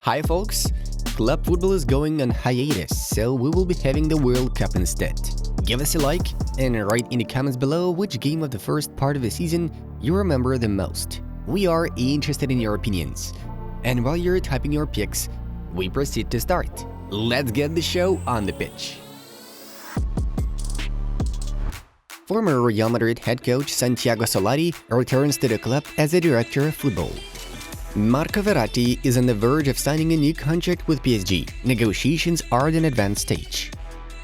Hi folks! Club football is going on hiatus, so we will be having the World Cup instead. Give us a like and write in the comments below which game of the first part of the season you remember the most. We are interested in your opinions. And while you're typing your picks, we proceed to start. Let's get the show on the pitch. Former Real Madrid head coach Santiago Solari returns to the club as a director of football. Marco Verratti is on the verge of signing a new contract with PSG. Negotiations are at an advanced stage.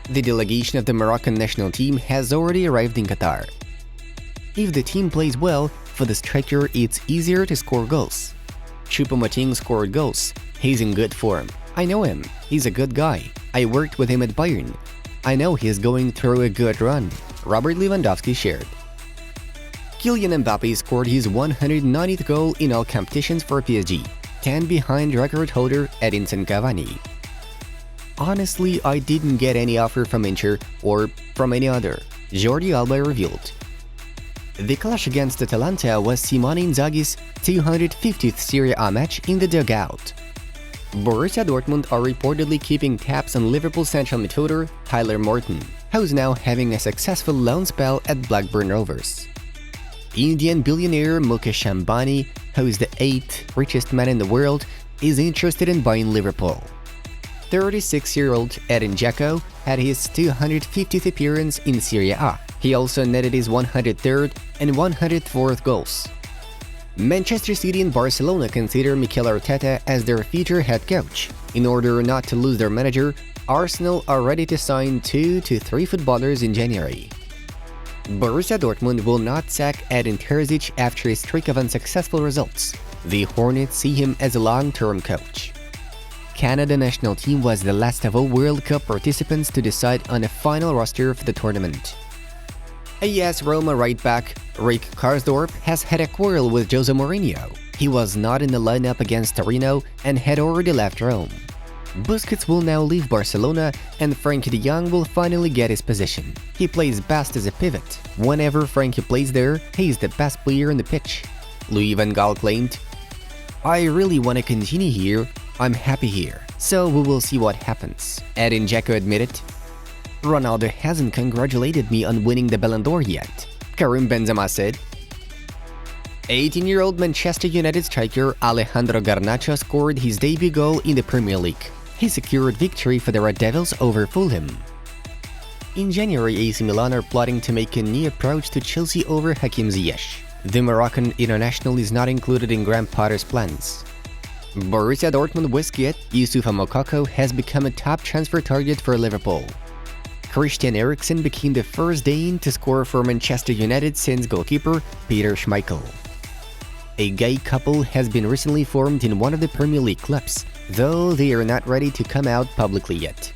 The delegation of the Moroccan national team has already arrived in Qatar. If the team plays well, for the striker it's easier to score goals. Choupo-Moting scored goals. He's in good form. I know him. He's a good guy. I worked with him at Bayern. I know he's going through a good run. Robert Lewandowski shared. Kylian Mbappe scored his 190th goal in all competitions for PSG, 10 behind record holder Edinson Cavani. Honestly, I didn't get any offer from Inter or from any other, Jordi Alba revealed. The clash against Atalanta was Simone Inzaghi's 250th Serie A match in the dugout. Borussia Dortmund are reportedly keeping tabs on Liverpool central midfielder Tyler Morton, who's now having a successful loan spell at Blackburn Rovers. Indian billionaire Mukesh Ambani, who is the 8th richest man in the world, is interested in buying Liverpool. 36-year-old Edin Dzeko had his 250th appearance in Serie A. He also netted his 103rd and 104th goals. Manchester City and Barcelona consider Mikel Arteta as their future head coach. In order not to lose their manager, Arsenal are ready to sign 2 to 3 footballers in January. Borussia Dortmund will not sack Edin Terzic after a streak of unsuccessful results. The Hornets see him as a long-term coach. Canada national team was the last of all World Cup participants to decide on a final roster for the tournament. AS Roma right-back Rick Karsdorp has had a quarrel with Jose Mourinho. He was not in the lineup against Torino and had already left Rome. Busquets will now leave Barcelona and Frenkie de Jong will finally get his position. He plays best as a pivot. Whenever Frenkie plays there, he is the best player on the pitch. Louis van Gaal claimed, "I really want to continue here. I'm happy here. So we will see what happens." Edin Dzeko admitted, "Ronaldo hasn't congratulated me on winning the Ballon d'Or yet." Karim Benzema said. 18-year-old Manchester United striker Alejandro Garnacho scored his debut goal in the Premier League. He secured victory for the Red Devils over Fulham. In January, AC Milan are plotting to make a new approach to Chelsea over Hakim Ziyech. The Moroccan international is not included in Graham Potter's plans. Borussia Dortmund wizkid Youssoufa Moukoko has become a top transfer target for Liverpool. Christian Eriksen became the first Dane to score for Manchester United since goalkeeper Peter Schmeichel. A gay couple has been recently formed in one of the Premier League clubs, though they are not ready to come out publicly yet.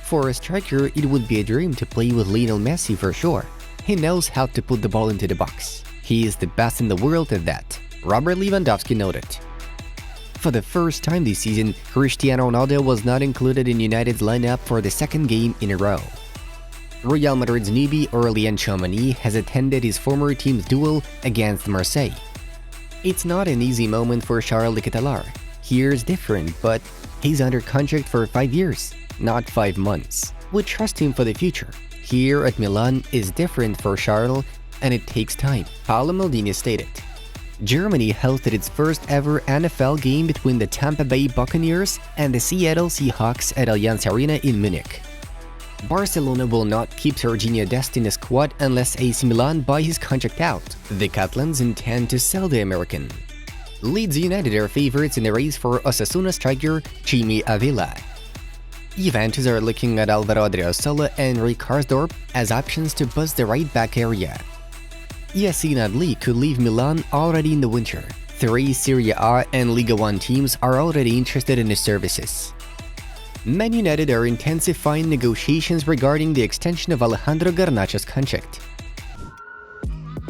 For a striker, it would be a dream to play with Lionel Messi for sure. He knows how to put the ball into the box. He is the best in the world at that, Robert Lewandowski noted. For the first time this season, Cristiano Ronaldo was not included in United's lineup for the second game in a row. Real Madrid's newbie Aurelien Tchouameni has attended his former team's duel against Marseille. It's not an easy moment for Charles de Ketelaere. Here's different, but he's under contract for 5 years, not 5 months. We trust him for the future. Here at Milan is different for Charles, and it takes time, Paolo Maldini stated. Germany hosted its first ever NFL game between the Tampa Bay Buccaneers and the Seattle Seahawks at Allianz Arena in Munich. Barcelona will not keep Serginho Dest in the squad unless AC Milan buy his contract out. The Catalans intend to sell the American. Leeds United are favorites in the race for Osasuna striker Chimi Avila. Juventus are looking at Alvaro Odriozola and Rick Karsdorp as options to boost the right-back area. Yacine Adli could leave Milan already in the winter. 3 Serie A and Liga 1 teams are already interested in his services. Man Utd are intensifying negotiations regarding the extension of Alejandro Garnacho's contract.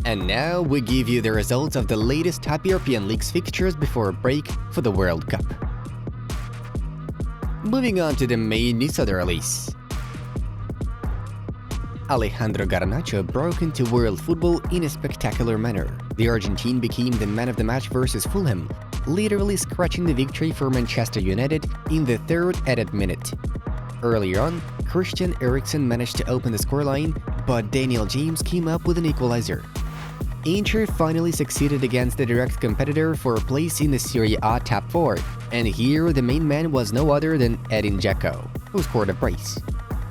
And now we give you the results of the latest top European leagues fixtures before a break for the World Cup. Moving on to the main news of the release. Alejandro Garnacho broke into world football in a spectacular manner. The Argentine became the man of the match versus Fulham, literally scratching the victory for Manchester United in the third added minute. Earlier on, Christian Eriksen managed to open the scoreline, but Daniel James came up with an equalizer. Inter finally succeeded against the direct competitor for a place in the Serie A top 4, and here the main man was no other than Edin Dzeko, who scored a brace.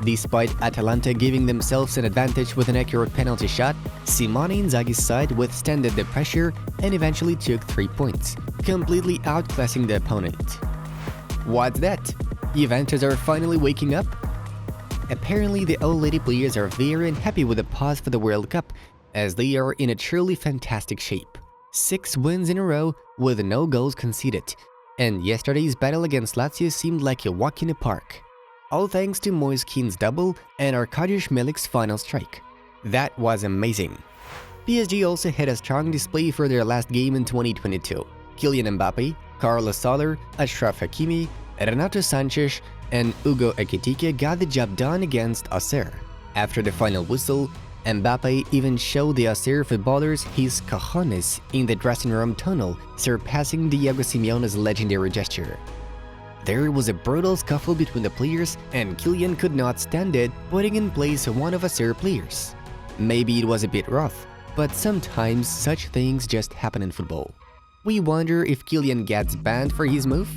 Despite Atalanta giving themselves an advantage with an accurate penalty shot, Simone Inzaghi's side withstood the pressure and eventually took 3 points, completely outclassing the opponent. What's that? Juventus are finally waking up? Apparently, the old lady players are very unhappy with the pause for the World Cup, as they are in a truly fantastic shape. 6 wins in a row with no goals conceded, and yesterday's battle against Lazio seemed like a walk in a park. All thanks to Moise Kean's double and Arkadiusz Milik's final strike. That was amazing. PSG also had a strong display for their last game in 2022. Kylian Mbappe, Carlos Soler, Achraf Hakimi, Renato Sanchez, and Hugo Ekitike got the job done against Auxerre. After the final whistle, Mbappe even showed the Auxerre footballers his cojones in the dressing room tunnel, surpassing Diego Simeone's legendary gesture. There was a brutal scuffle between the players, and Kylian could not stand it, putting in place one of Auxerre players. Maybe it was a bit rough, but sometimes such things just happen in football. We wonder if Kylian gets banned for his move?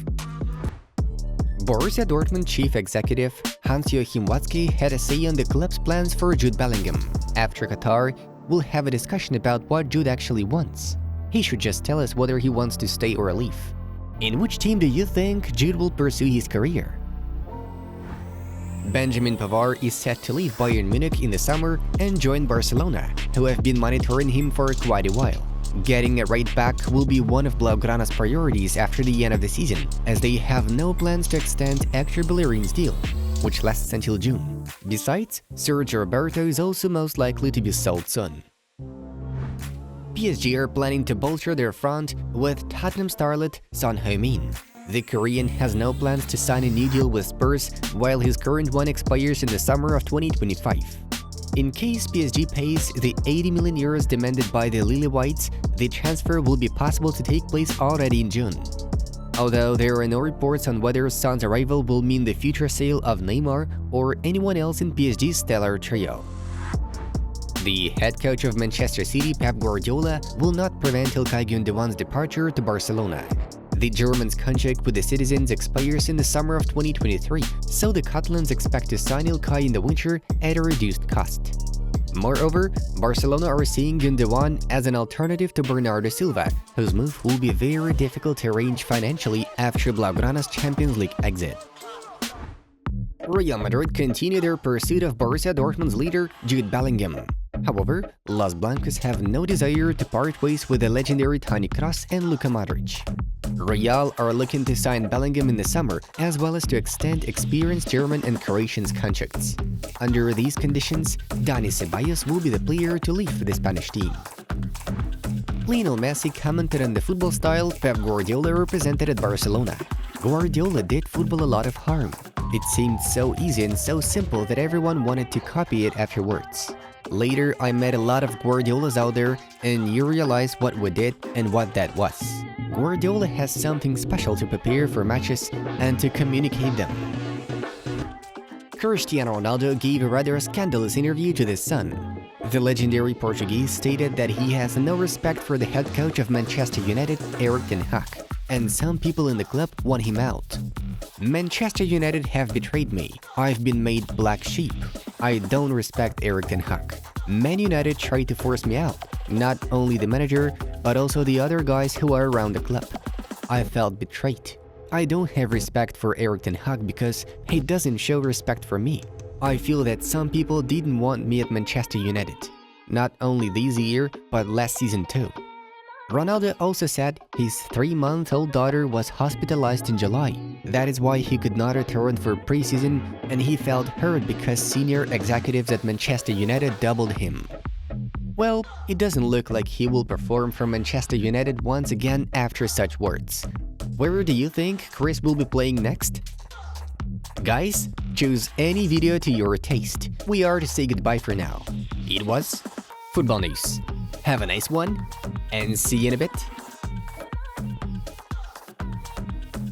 Borussia Dortmund chief executive Hans-Joachim Watzke had a say on the club's plans for Jude Bellingham. After Qatar, we'll have a discussion about what Jude actually wants. He should just tell us whether he wants to stay or leave. In which team do you think Jude will pursue his career? Benjamin Pavard is set to leave Bayern Munich in the summer and join Barcelona, who have been monitoring him for quite a while. Getting a right back will be one of Blaugrana's priorities after the end of the season, as they have no plans to extend Hector Bellerin's deal, which lasts until June. Besides, Sergio Roberto is also most likely to be sold soon. PSG are planning to bolster their front with Tottenham starlet Son Heung-min. The Korean has no plans to sign a new deal with Spurs, while his current one expires in the summer of 2025. In case PSG pays the 80 million euros demanded by the Lily Whites, the transfer will be possible to take place already in June. Although there are no reports on whether Son's arrival will mean the future sale of Neymar or anyone else in PSG's stellar trio. The head coach of Manchester City, Pep Guardiola, will not prevent Ilkay Gündoğan's departure to Barcelona. The German's contract with the Citizens expires in the summer of 2023, so the Catalans expect to sign Ilkay in the winter at a reduced cost. Moreover, Barcelona are seeing Gündoğan as an alternative to Bernardo Silva, whose move will be very difficult to arrange financially after Blaugrana's Champions League exit. Real Madrid continue their pursuit of Borussia Dortmund's leader, Jude Bellingham. However, Los Blancos have no desire to part ways with the legendary Toni Kroos and Luka Modric. Real are looking to sign Bellingham in the summer, as well as to extend experienced German and Croatian contracts. Under these conditions, Dani Ceballos will be the player to leave for the Spanish team. Lionel Messi commented on the football style Pep Guardiola represented at Barcelona. Guardiola did football a lot of harm. It seemed so easy and so simple that everyone wanted to copy it afterwards. Later, I met a lot of Guardiolas out there, and you realize what we did and what that was. Guardiola has something special to prepare for matches and to communicate them. Cristiano Ronaldo gave a rather scandalous interview to The Sun. The legendary Portuguese stated that he has no respect for the head coach of Manchester United, Erik, and some people in the club want him out. Manchester United have betrayed me. I've been made black sheep. I don't respect Erik Ten Hag. Man United tried to force me out. Not only the manager, but also the other guys who are around the club. I felt betrayed. I don't have respect for Erik Ten Hag because he doesn't show respect for me. I feel that some people didn't want me at Manchester United. Not only this year, but last season too. Ronaldo also said his 3-month-old daughter was hospitalized in July. That is why he could not return for preseason, and he felt hurt because senior executives at Manchester United doubled him. Well, it doesn't look like he will perform for Manchester United once again after such words. Where do you think Chris will be playing next? Guys, choose any video to your taste. We are to say goodbye for now. It was Football News. Have a nice one, and see you in a bit.